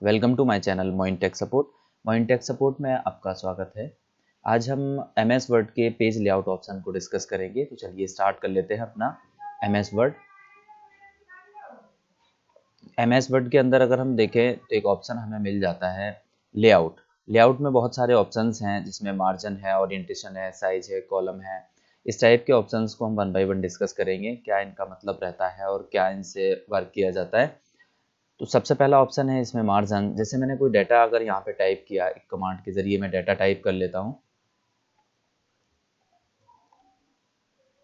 Welcome to my channel Moin tech support. Moin tech support में आपका स्वागत है। आज हम MS वर्ड के पेज लेआउट ऑप्शन को डिस्कस करेंगे। तो चलिए स्टार्ट कर लेते हैं अपना MS वर्ड। MS वर्ड के अंदर अगर हम देखें तो एक ऑप्शन हमें मिल जाता है लेआउट। लेआउट में बहुत सारे ऑप्शंस हैं जिसमें मार्जिन है, ओरिएंटेशन है, साइज है, कॉलम है। इस टाइप के ऑप्शंस को हम वन बाय वन डिस्कस करेंगे, क्या इनका मतलब रहता है और क्या इनसे वर्क किया जाता है। तो सबसे पहला ऑप्शन है इसमें मार्जिन। जैसे मैंने कोई डाटा अगर यहाँ पे टाइप किया, एक कमांड के जरिए मैं डाटा टाइप कर लेता हूँ।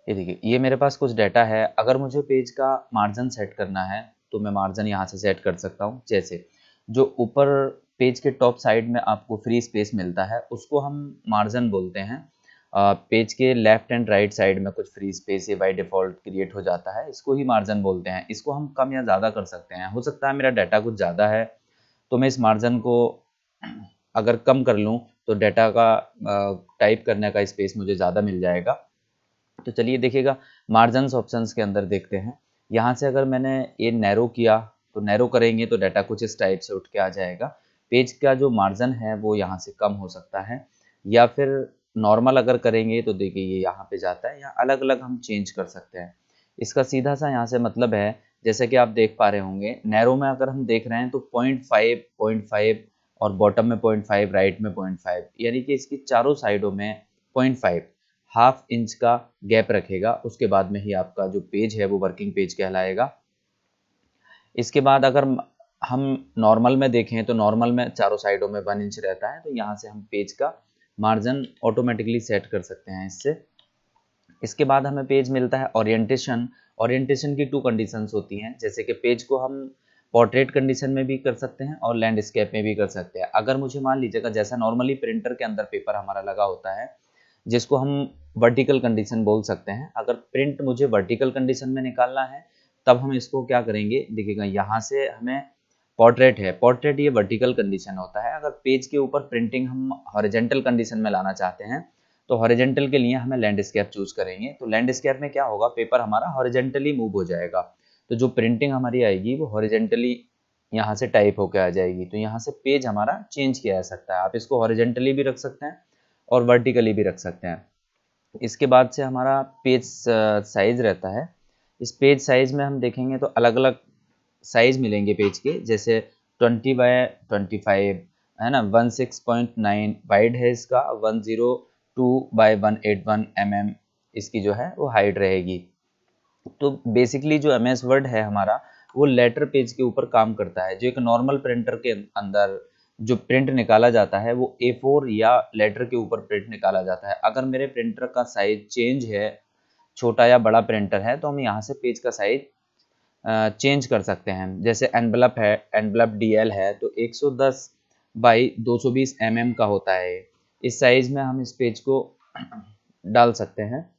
ये देखिए, ये मेरे पास कुछ डाटा है। अगर मुझे पेज का मार्जिन सेट करना है तो मैं मार्जिन यहाँ से सेट कर सकता हूँ। जैसे जो ऊपर पेज के टॉप साइड में आपको फ्री स्पेस मिलता है उसको हम मार्जिन बोलते हैं। पेज के लेफ्ट एंड राइट साइड में कुछ फ्री स्पेस ये बाय डिफ़ॉल्ट क्रिएट हो जाता है, इसको ही मार्जिन बोलते हैं। इसको हम कम या ज़्यादा कर सकते हैं। हो सकता है मेरा डाटा कुछ ज़्यादा है तो मैं इस मार्जिन को अगर कम कर लूँ तो डाटा का टाइप करने का स्पेस मुझे ज़्यादा मिल जाएगा। तो चलिए देखिएगा, मार्जिन्स ऑप्शंस के अंदर देखते हैं। यहाँ से अगर मैंने ये नैरो किया तो नैरो करेंगे तो डाटा कुछ इस टाइप से उठ के आ जाएगा। पेज का जो मार्जिन है वो यहाँ से कम हो सकता है, या फिर नॉर्मल अगर करेंगे तो देखिए ये यहाँ पे जाता है। यहाँ अलग अलग हम चेंज कर सकते हैं। इसका सीधा सा यहाँ से मतलब है, जैसे कि आप देख पा रहे होंगे, नैरो में अगर हम देख रहे हैं तो 0.5 और बॉटम में 0.5, राइट में 0.5, यानी कि इसकी चारों साइडों में 0.5 हाफ इंच का गैप रखेगा। उसके बाद में ही आपका जो पेज है वो वर्किंग पेज कहलाएगा। इसके बाद अगर हम नॉर्मल में देखें तो नॉर्मल में चारों साइडों में 1 इंच रहता है। तो यहाँ से हम पेज का मार्जिन ऑटोमेटिकली सेट कर सकते हैं इससे। इसके बाद हमें पेज मिलता है ओरिएंटेशन। ओरिएंटेशन की 2 कंडीशंस होती हैं। जैसे कि पेज को हम पोर्ट्रेट कंडीशन में भी कर सकते हैं और लैंडस्केप में भी कर सकते हैं। अगर मुझे मान लीजिएगा, जैसा नॉर्मली प्रिंटर के अंदर पेपर हमारा लगा होता है जिसको हम वर्टिकल कंडीशन बोल सकते हैं, अगर प्रिंट मुझे वर्टिकल कंडीशन में निकालना है तब हम इसको क्या करेंगे, देखिएगा यहाँ से हमें पोर्ट्रेट है, पोर्ट्रेट ये वर्टिकल कंडीशन होता है। अगर पेज के ऊपर प्रिंटिंग हम हॉरिजॉन्टल कंडीशन में लाना चाहते हैं तो हॉरिजॉन्टल के लिए हमें लैंडस्केप चूज करेंगे। तो लैंडस्केप में क्या होगा, पेपर हमारा हॉरिजॉन्टली मूव हो जाएगा। तो जो प्रिंटिंग हमारी आएगी वो हॉरिजॉन्टली यहाँ से टाइप होकर आ जाएगी। तो यहाँ से पेज हमारा चेंज किया जा सकता है। आप इसको हॉरिजॉन्टली भी रख सकते हैं और वर्टिकली भी रख सकते हैं। इसके बाद से हमारा पेज साइज रहता है। इस पेज साइज में हम देखेंगे तो अलग अलग साइज मिलेंगे पेज के। जैसे 20x25 है ना, 16.9 वाइड है इसका, 102x181 mm इसकी जो है वो हाइट रहेगी। तो बेसिकली जो MS वर्ड है हमारा वो लेटर पेज के ऊपर काम करता है। जो एक नॉर्मल प्रिंटर के अंदर जो प्रिंट निकाला जाता है वो A4 या लेटर के ऊपर प्रिंट निकाला जाता है। अगर मेरे प्रिंटर का साइज चेंज है, छोटा या बड़ा प्रिंटर है, तो हम यहाँ से पेज का साइज चेंज कर सकते हैं। जैसे एनवलप है, एनवलप DL है तो 110 बाई 220 mm का होता है। इस साइज में हम इस पेज को डाल सकते हैं।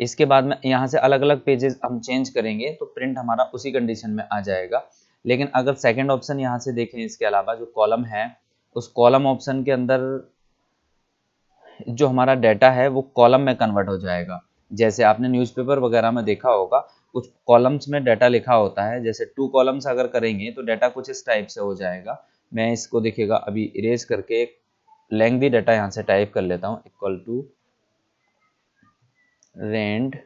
इसके बाद में यहाँ से अलग अलग पेजेस हम चेंज करेंगे तो प्रिंट हमारा उसी कंडीशन में आ जाएगा। लेकिन अगर सेकंड ऑप्शन यहाँ से देखें, इसके अलावा जो कॉलम है, उस कॉलम ऑप्शन के अंदर जो हमारा डाटा है वो कॉलम में कन्वर्ट हो जाएगा। जैसे आपने न्यूज़पेपर वगैरह में देखा होगा, कुछ कॉलम्स में डाटा लिखा होता है। जैसे 2 कॉलम्स अगर करेंगे तो डाटा कुछ इस टाइप से हो जाएगा। मैं इसको देखिएगा अभी इरेज करके एक लेंथी डाटा यहाँ से टाइप कर लेता हूँ, इक्वल टू रेंड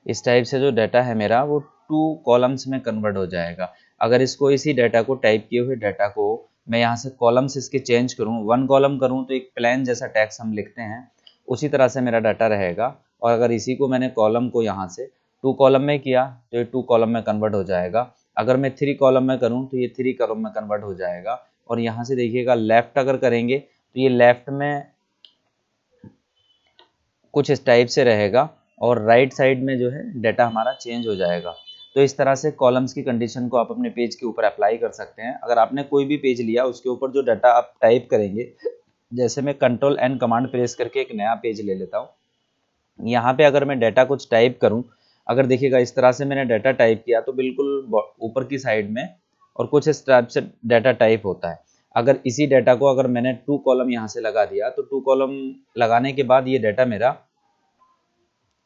इस टाइप से जो डाटा है मेरा वो 2 कॉलम्स में कन्वर्ट हो जाएगा। अगर इसको इसी डाटा को टाइप किए हुए डाटा को मैं यहाँ से कॉलम्स इसके चेंज करूँ, 1 कॉलम करूँ तो एक प्लेन जैसा टेक्स्ट हम लिखते हैं उसी तरह से मेरा डाटा रहेगा। और अगर इसी को मैंने कॉलम को यहाँ से 2 कॉलम में किया तो ये 2 कॉलम में कन्वर्ट हो जाएगा। अगर मैं 3 कॉलम में करूँ तो ये 3 कॉलम में कन्वर्ट हो जाएगा। और यहाँ से देखिएगा लेफ्ट अगर करेंगे तो ये लेफ्ट में कुछ इस टाइप से रहेगा और राइट साइड में जो है डाटा हमारा चेंज हो जाएगा। तो इस तरह से कॉलम्स की कंडीशन को आप अपने पेज के ऊपर अप्लाई कर सकते हैं। अगर आपने कोई भी पेज लिया उसके ऊपर जो डाटा आप टाइप करेंगे, जैसे मैं Ctrl+N कमांड प्रेस करके एक नया पेज ले लेता हूँ। यहाँ पे अगर मैं डाटा कुछ टाइप करूँ, अगर देखिएगा इस तरह से मैंने डाटा टाइप किया तो बिल्कुल ऊपर की साइड में और कुछ इस टाइप से डाटा टाइप होता है। अगर इसी डाटा को अगर मैंने 2 कॉलम यहाँ से लगा दिया तो 2 कॉलम लगाने के बाद ये डाटा मेरा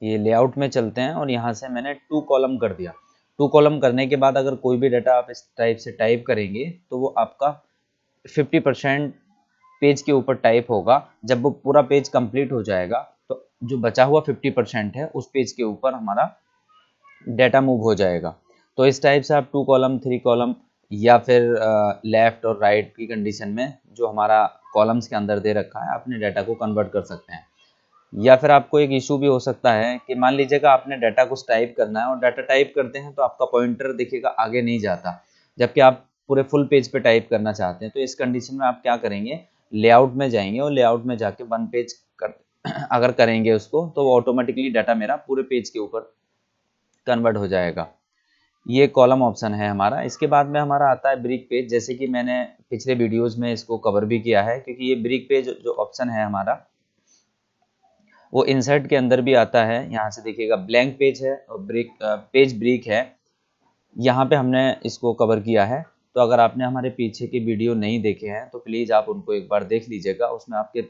ये लेआउट में चलते हैं और यहाँ से मैंने 2 कॉलम कर दिया। 2 कॉलम करने के बाद अगर कोई भी डाटा आप इस टाइप से टाइप करेंगे तो वो आपका 50% पेज के ऊपर टाइप होगा। जब वो पूरा पेज कंप्लीट हो जाएगा तो जो बचा हुआ 50% है उस पेज के ऊपर हमारा डाटा मूव हो जाएगा। तो इस टाइप से आप 2 कॉलम 3 कॉलम या फिर लेफ्ट और राइट की कंडीशन में जो हमारा कॉलम्स के अंदर दे रखा है अपने डाटा को कन्वर्ट कर सकते हैं। या फिर आपको एक इशू भी हो सकता है कि मान लीजिएगा आपने डाटा कुछ टाइप करना है और डाटा टाइप करते हैं तो आपका पॉइंटर देखिएगा आगे नहीं जाता, जबकि आप पूरे फुल पेज पे टाइप करना चाहते हैं। तो इस कंडीशन में आप क्या करेंगे, लेआउट में जाएंगे और लेआउट में जाके वन पेज कर अगर करेंगे उसको तो वो ऑटोमेटिकली डाटा मेरा पूरे पेज के ऊपर कन्वर्ट हो जाएगा। ये कॉलम ऑप्शन है हमारा। इसके बाद में हमारा आता है ब्रिक पेज, जैसे कि मैंने पिछले वीडियोस में इसको कवर भी किया है, क्योंकि ये ब्रिक पेज जो ऑप्शन है हमारा वो इंसर्ट के अंदर भी आता है। यहाँ से देखिएगा ब्लैंक पेज है और पेज ब्रिक है, यहाँ पे हमने इसको कवर किया है। तो अगर आपने हमारे पीछे के वीडियो नहीं देखे हैं तो प्लीज़ आप उनको एक बार देख लीजिएगा। उसमें आपके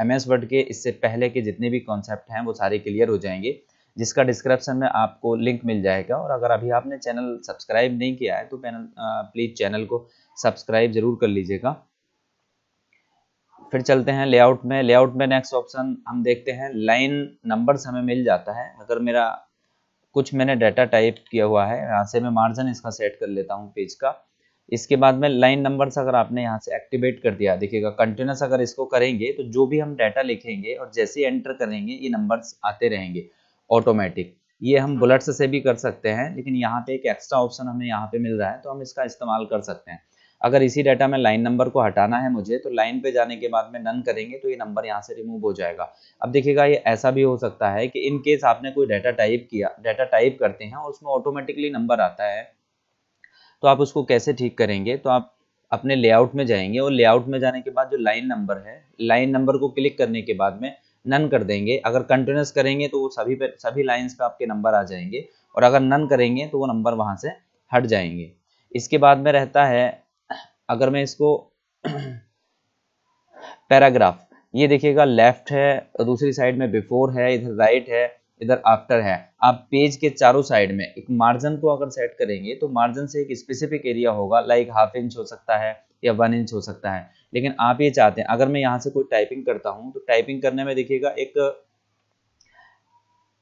MS वर्ड के इससे पहले के जितने भी कॉन्सेप्ट हैं वो सारे क्लियर हो जाएंगे, जिसका डिस्क्रिप्शन में आपको लिंक मिल जाएगा। और अगर अभी आपने चैनल सब्सक्राइब नहीं किया है तो प्लीज़ चैनल को सब्सक्राइब ज़रूर कर लीजिएगा। फिर चलते हैं लेआउट में। लेआउट में नेक्स्ट ऑप्शन हम देखते हैं लाइन नंबर्स हमें मिल जाता है। अगर मेरा कुछ मैंने डाटा टाइप किया हुआ है, यहाँ से मैं मार्जिन इसका सेट कर लेता हूँ पेज का। इसके बाद में लाइन नंबर्स अगर आपने यहाँ से एक्टिवेट कर दिया, देखिएगा कंटिन्यूस अगर इसको करेंगे तो जो भी हम डाटा लिखेंगे और जैसे ही एंटर करेंगे ये नंबर्स आते रहेंगे ऑटोमेटिक। ये हम बुलेट्स से भी कर सकते हैं, लेकिन यहाँ पे एक एक्स्ट्रा ऑप्शन हमें यहाँ पे मिल रहा है तो हम इसका इस्तेमाल कर सकते हैं। अगर इसी डाटा में लाइन नंबर को हटाना है मुझे तो लाइन पे जाने के बाद में नन करेंगे तो ये नंबर यहाँ से रिमूव हो जाएगा। अब देखिएगा ये ऐसा भी हो सकता है कि इन केस आपने कोई डाटा टाइप किया, डाटा टाइप करते हैं और उसमें ऑटोमेटिकली नंबर आता है, तो आप उसको कैसे ठीक करेंगे। तो आप अपने लेआउट में जाएंगे और लेआउट में जाने के बाद जो लाइन नंबर है, लाइन नंबर को क्लिक करने के बाद में नन कर देंगे। अगर कंटिन्यूस करेंगे तो वो सभी लाइंस पे आपके नंबर आ जाएंगे, और अगर नन करेंगे तो वो नंबर वहां से हट जाएंगे। इसके बाद में रहता है, अगर मैं इसको पैराग्राफ, ये देखिएगा लेफ्ट है, दूसरी साइड में बिफोर है, इधर राइट है, इधर आफ्टर है। आप पेज के चारों साइड में एक मार्जिन को अगर सेट करेंगे तो मार्जिन से एक स्पेसिफिक एरिया होगा, लाइक ½ इंच हो सकता है या 1 इंच हो सकता है। लेकिन आप ये चाहते हैं, अगर मैं यहाँ से कोई टाइपिंग करता हूँ तो टाइपिंग करने में देखिएगा एक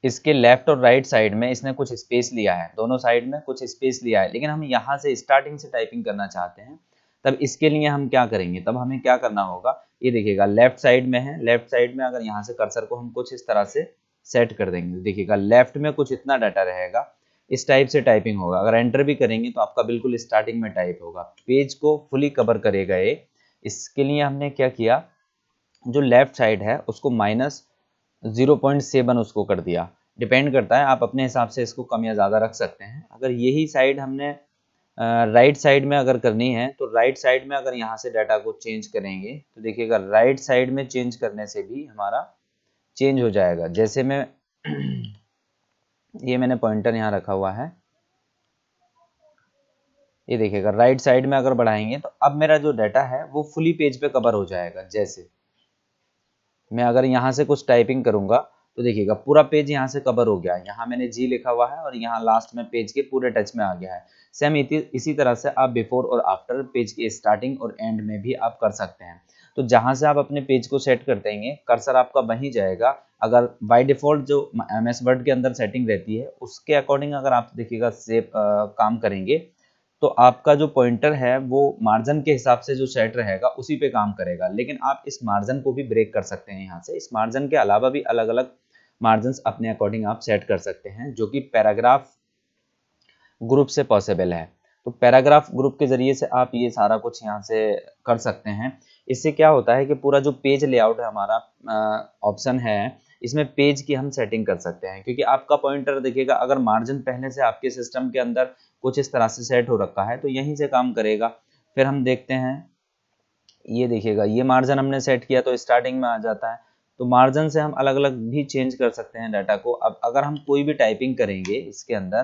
इसके लेफ्ट और राइट साइड में इसने कुछ स्पेस लिया है, दोनों साइड में कुछ स्पेस लिया है, लेकिन हम यहाँ से स्टार्टिंग से टाइपिंग करना चाहते हैं। तब इसके लिए हम क्या करेंगे, तब हमें क्या करना होगा, ये देखिएगा लेफ्ट साइड में है, लेफ्ट साइड में अगर यहाँ से कर्सर को हम कुछ इस तरह से सेट कर देंगे, देखिएगा लेफ्ट में कुछ इतना डाटा रहेगा, इस टाइप से टाइपिंग होगा। अगर एंटर भी करेंगे तो आपका बिल्कुल स्टार्टिंग में टाइप होगा, पेज को फुली कवर करेगा ये। इसके लिए हमने क्या किया, जो लेफ्ट साइड है उसको -0.7 उसको कर दिया। डिपेंड करता है, आप अपने हिसाब से इसको कम या ज़्यादा रख सकते हैं। अगर यही साइड हमने राइट साइड में अगर करनी है तो राइट साइड में अगर यहाँ से डाटा को चेंज करेंगे तो देखिएगा राइट साइड में चेंज करने से भी हमारा चेंज हो जाएगा। जैसे मैं ये मैंने पॉइंटर यहाँ रखा हुआ है, ये देखिएगा राइट साइड में अगर बढ़ाएंगे तो अब मेरा जो डाटा है वो फुली पेज पे कवर हो जाएगा। जैसे मैं अगर यहाँ से कुछ टाइपिंग करूंगा तो देखिएगा पूरा पेज यहाँ से कवर हो गया है, यहाँ मैंने जी लिखा हुआ है और यहाँ लास्ट में पेज के पूरे टच में आ गया है। सेम इसी तरह से आप बिफोर और आफ्टर, पेज के स्टार्टिंग और एंड में भी आप कर सकते हैं। तो जहाँ से आप अपने पेज को सेट कर देंगे कर्सर आपका वहीं जाएगा। अगर बाय डिफॉल्ट जो MS वर्ड के अंदर सेटिंग रहती है उसके अकॉर्डिंग अगर आप देखिएगा सेव काम करेंगे तो आपका जो पॉइंटर है वो मार्जिन के हिसाब से जो सेट रहेगा उसी पे काम करेगा। लेकिन आप इस मार्जिन को भी ब्रेक कर सकते हैं यहाँ से। इस मार्जिन के अलावा भी अलग अलग मार्जिन अपने अकॉर्डिंग आप सेट कर सकते हैं, जो कि पैराग्राफ ग्रुप से पॉसिबल है। तो पैराग्राफ ग्रुप के जरिए से आप ये सारा कुछ यहाँ से कर सकते हैं। इससे क्या होता है कि पूरा जो पेज लेआउट है हमारा ऑप्शन है, इसमें पेज की हम सेटिंग कर सकते हैं। क्योंकि आपका पॉइंटर देखिएगा अगर मार्जिन पहले से आपके सिस्टम के अंदर कुछ इस तरह से सेट हो रखा है तो यहीं से काम करेगा। फिर हम देखते हैं, ये देखिएगा ये मार्जिन हमने सेट किया तो स्टार्टिंग में आ जाता है। तो मार्जिन से हम अलग अलग भी चेंज कर सकते हैं डाटा को। अब अगर हम कोई भी टाइपिंग करेंगे इसके अंदर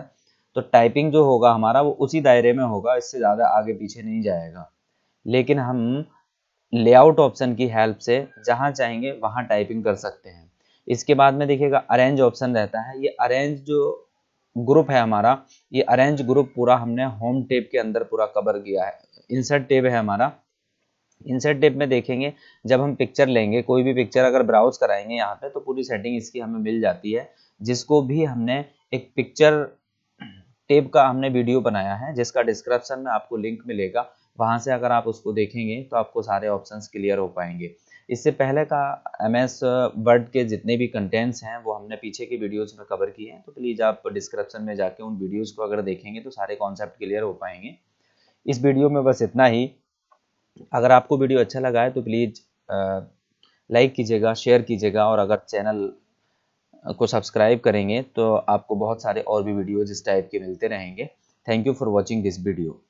तो टाइपिंग जो होगा हमारा वो उसी दायरे में होगा, इससे ज़्यादा आगे पीछे नहीं जाएगा। लेकिन हम लेआउट ऑप्शन की हेल्प से जहाँ चाहेंगे वहाँ टाइपिंग कर सकते हैं। इसके बाद में देखिएगा अरेंज ऑप्शन रहता है। ये अरेंज जो ग्रुप है हमारा, ये अरेंज ग्रुप पूरा हमने होम टैब के अंदर पूरा कवर किया है। इंसर्ट टैब है हमारा। इंसर्ट टैब में देखेंगे जब हम पिक्चर लेंगे, कोई भी पिक्चर अगर ब्राउज कराएंगे यहाँ पे, तो पूरी सेटिंग इसकी हमें मिल जाती है। जिसको भी हमने एक पिक्चर टैब का हमने वीडियो बनाया है, जिसका डिस्क्रिप्शन में आपको लिंक मिलेगा, वहां से अगर आप उसको देखेंगे तो आपको सारे ऑप्शंस क्लियर हो पाएंगे। इससे पहले का MS वर्ड के जितने भी कंटेंट्स हैं वो हमने पीछे की वीडियोस में कवर किए हैं, तो प्लीज़ आप डिस्क्रिप्शन में जाके उन वीडियोस को अगर देखेंगे तो सारे कॉन्सेप्ट क्लियर हो पाएंगे। इस वीडियो में बस इतना ही। अगर आपको वीडियो अच्छा लगा है तो प्लीज़ लाइक कीजिएगा, शेयर कीजिएगा, और अगर चैनल को सब्सक्राइब करेंगे तो आपको बहुत सारे और भी वीडियोज़ इस टाइप के मिलते रहेंगे। Thank you for watching this video.